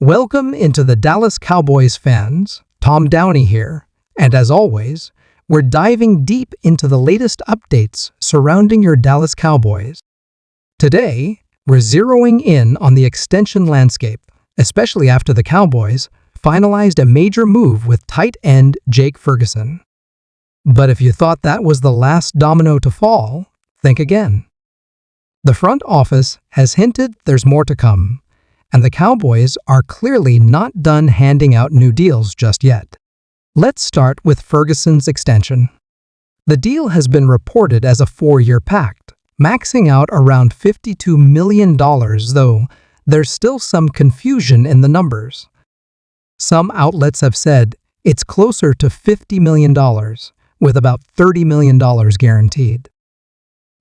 Welcome into the Dallas Cowboys fans. Tom Downey here, and as always, we're diving deep into the latest updates surrounding your Dallas Cowboys. Today, we're zeroing in on the extension landscape, especially after the Cowboys finalized a major move with tight end Jake Ferguson. But if you thought that was the last domino to fall, think again. The front office has hinted there's more to come, and the Cowboys are clearly not done handing out new deals just yet. Let's start with Ferguson's extension. The deal has been reported as a 4-year pact, maxing out around $52 million, though there's still some confusion in the numbers. Some outlets have said it's closer to $50 million, with about $30 million guaranteed.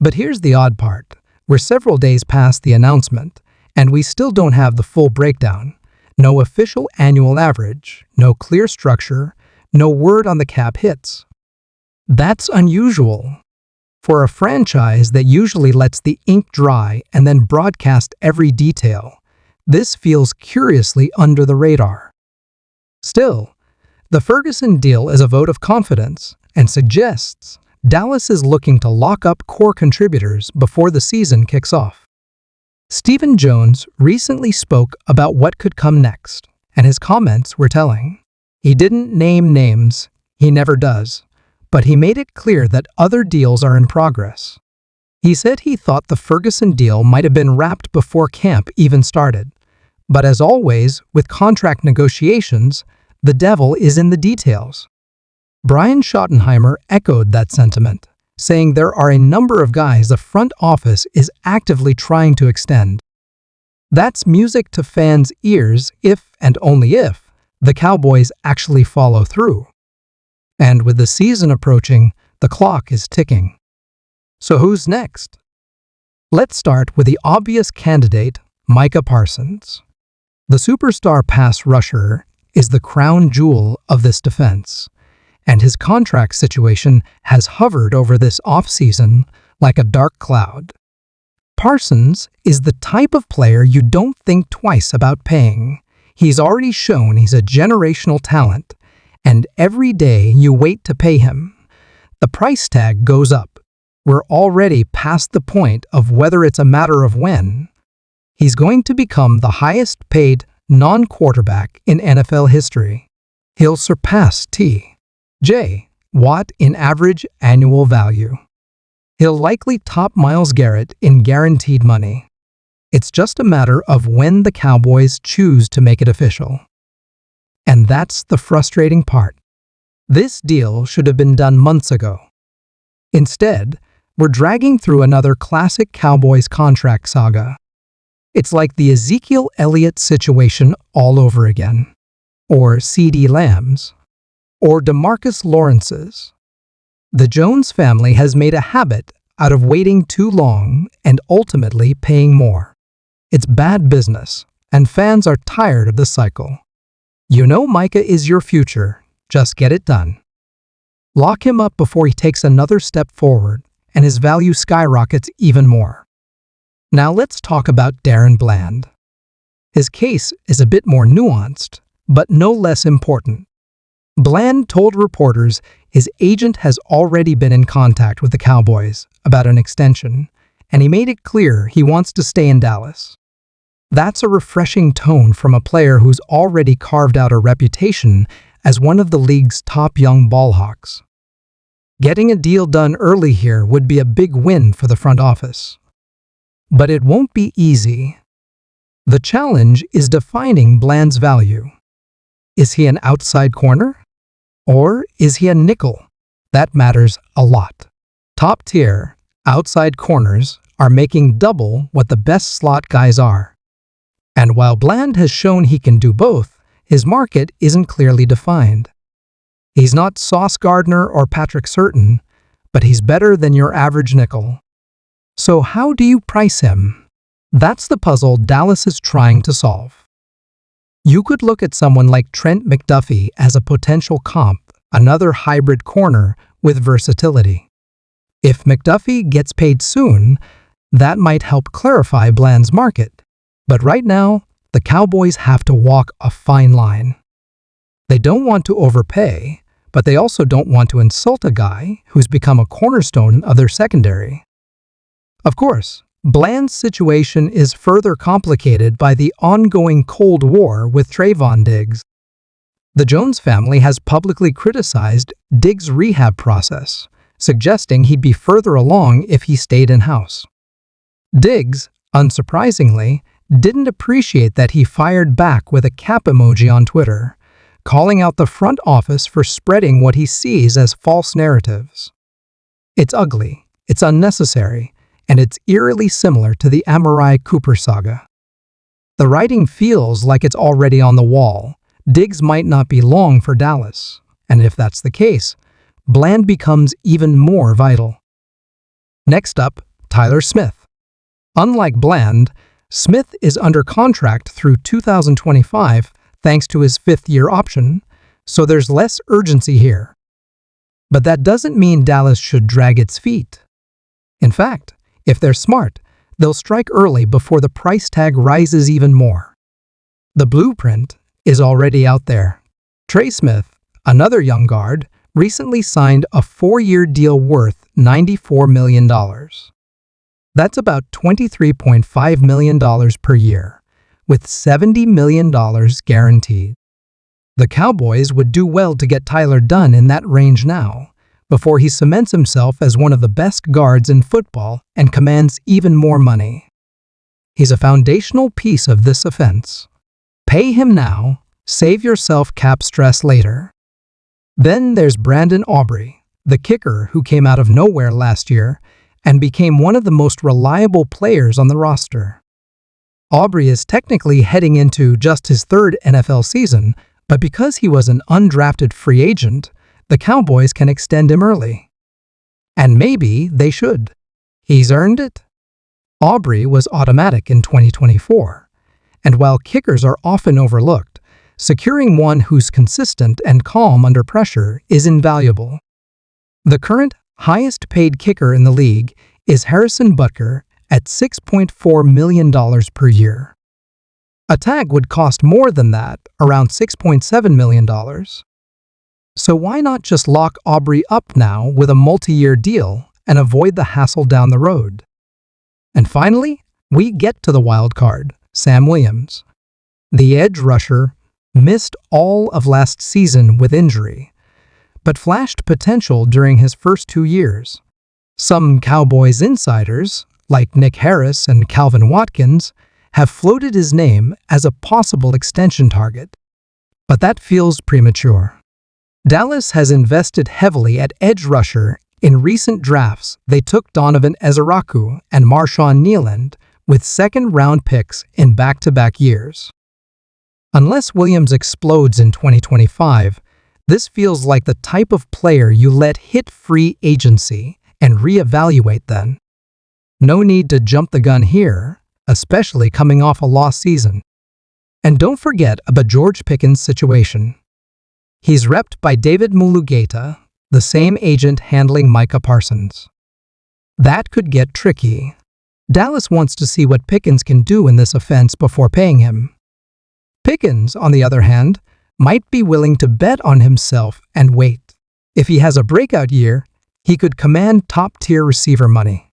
But here's the odd part. We're several days past the announcement, and we still don't have the full breakdown. No official annual average, no clear structure, no word on the cap hits. That's unusual. For a franchise that usually lets the ink dry and then broadcast every detail, this feels curiously under the radar. Still, the Ferguson deal is a vote of confidence and suggests Dallas is looking to lock up core contributors before the season kicks off. Stephen Jones recently spoke about what could come next, and his comments were telling. He didn't name names, he never does, but he made it clear that other deals are in progress. He said he thought the Ferguson deal might have been wrapped before camp even started, but as always with contract negotiations, the devil is in the details. Brian Schottenheimer echoed that sentiment, saying there are a number of guys the front office is actively trying to extend. That's music to fans' ears if and only if the Cowboys actually follow through. And with the season approaching, the clock is ticking. So who's next? Let's start with the obvious candidate, Micah Parsons. The superstar pass rusher is the crown jewel of this defense, and his contract situation has hovered over this offseason like a dark cloud. Parsons is the type of player you don't think twice about paying. He's already shown he's a generational talent, and every day you wait to pay him, the price tag goes up. We're already past the point of whether it's a matter of when. He's going to become the highest paid non-quarterback in NFL history. He'll surpass T.J. Watt in average annual value. He'll likely top Myles Garrett in guaranteed money. It's just a matter of when the Cowboys choose to make it official. And that's the frustrating part. This deal should have been done months ago. Instead, we're dragging through another classic Cowboys contract saga. It's like the Ezekiel Elliott situation all over again, or CeeDee Lamb's, or DeMarcus Lawrence's. The Jones family has made a habit out of waiting too long and ultimately paying more. It's bad business, and fans are tired of the cycle. You know Micah is your future, just get it done. Lock him up before he takes another step forward, and his value skyrockets even more. Now let's talk about DaRon Bland. His case is a bit more nuanced, but no less important. Bland told reporters his agent has already been in contact with the Cowboys about an extension, and he made it clear he wants to stay in Dallas. That's a refreshing tone from a player who's already carved out a reputation as one of the league's top young ballhawks. Getting a deal done early here would be a big win for the front office. But it won't be easy. The challenge is defining Bland's value. Is he an outside corner? Or is he a nickel? That matters a lot. Top-tier, outside corners are making double what the best slot guys are. And while Bland has shown he can do both, his market isn't clearly defined. He's not Sauce Gardner or Patrick Surtain, but he's better than your average nickel. So how do you price him? That's the puzzle Dallas is trying to solve. You could look at someone like Trent McDuffie as a potential comp, another hybrid corner with versatility. If McDuffie gets paid soon, that might help clarify Bland's market. But right now, the Cowboys have to walk a fine line. They don't want to overpay, but they also don't want to insult a guy who's become a cornerstone of their secondary. Of course, Bland's situation is further complicated by the ongoing Cold War with Trayvon Diggs. The Jones family has publicly criticized Diggs' rehab process, suggesting he'd be further along if he stayed in-house. Diggs, unsurprisingly, didn't appreciate that he fired back with a cap emoji on Twitter, calling out the front office for spreading what he sees as false narratives. It's ugly, it's unnecessary, and it's eerily similar to the Amari Cooper saga. The writing feels like it's already on the wall. Diggs might not be long for Dallas, and if that's the case, Bland becomes even more vital. Next up, Tyler Smith. Unlike Bland, Smith is under contract through 2025 thanks to his fifth-year option, so there's less urgency here. But that doesn't mean Dallas should drag its feet. In fact, if they're smart, they'll strike early before the price tag rises even more. The blueprint is already out there. Trey Smith, another young guard, recently signed a 4-year deal worth $94 million. That's about $23.5 million per year, with $70 million guaranteed. The Cowboys would do well to get Tyler done in that range now, before he cements himself as one of the best guards in football and commands even more money. He's a foundational piece of this offense. Pay him now, save yourself cap stress later. Then there's Brandon Aubrey, the kicker who came out of nowhere last year and became one of the most reliable players on the roster. Aubrey is technically heading into just his third NFL season, but because he was an undrafted free agent, the Cowboys can extend him early. And maybe they should. He's earned it. Aubrey was automatic in 2024, and while kickers are often overlooked, securing one who's consistent and calm under pressure is invaluable. The current highest-paid kicker in the league is Harrison Butker at $6.4 million per year. A tag would cost more than that, around $6.7 million. So why not just lock Aubrey up now with a multi-year deal and avoid the hassle down the road? And finally, we get to the wild card, Sam Williams. The edge rusher missed all of last season with injury, but flashed potential during his first 2 years. Some Cowboys insiders, like Nick Harris and Calvin Watkins, have floated his name as a possible extension target. But that feels premature. Dallas has invested heavily at edge rusher. In recent drafts, they took Donovan Ezeraku and Marshawn Nealand with second-round picks in back-to-back years. Unless Williams explodes in 2025, this feels like the type of player you let hit free agency and reevaluate then. No need to jump the gun here, especially coming off a lost season. And don't forget about George Pickens' situation. He's repped by David Mulugeta, the same agent handling Micah Parsons. That could get tricky. Dallas wants to see what Pickens can do in this offense before paying him. Pickens, on the other hand, might be willing to bet on himself and wait. If he has a breakout year, he could command top-tier receiver money.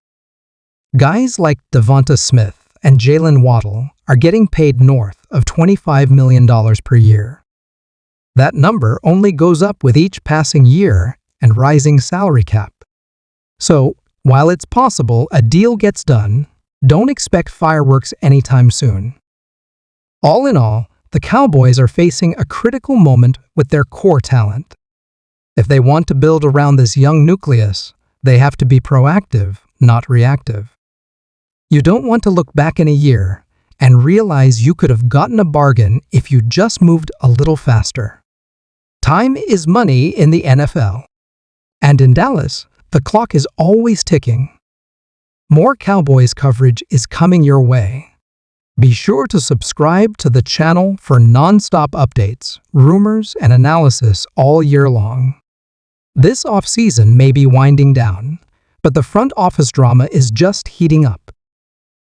Guys like Devonta Smith and Jalen Waddle are getting paid north of $25 million per year. That number only goes up with each passing year and rising salary cap. So, while it's possible a deal gets done, don't expect fireworks anytime soon. All in all, the Cowboys are facing a critical moment with their core talent. If they want to build around this young nucleus, they have to be proactive, not reactive. You don't want to look back in a year and realize you could have gotten a bargain if you just moved a little faster. Time is money in the NFL. And in Dallas, the clock is always ticking. More Cowboys coverage is coming your way. Be sure to subscribe to the channel for non-stop updates, rumors, and analysis all year long. This offseason may be winding down, but the front office drama is just heating up.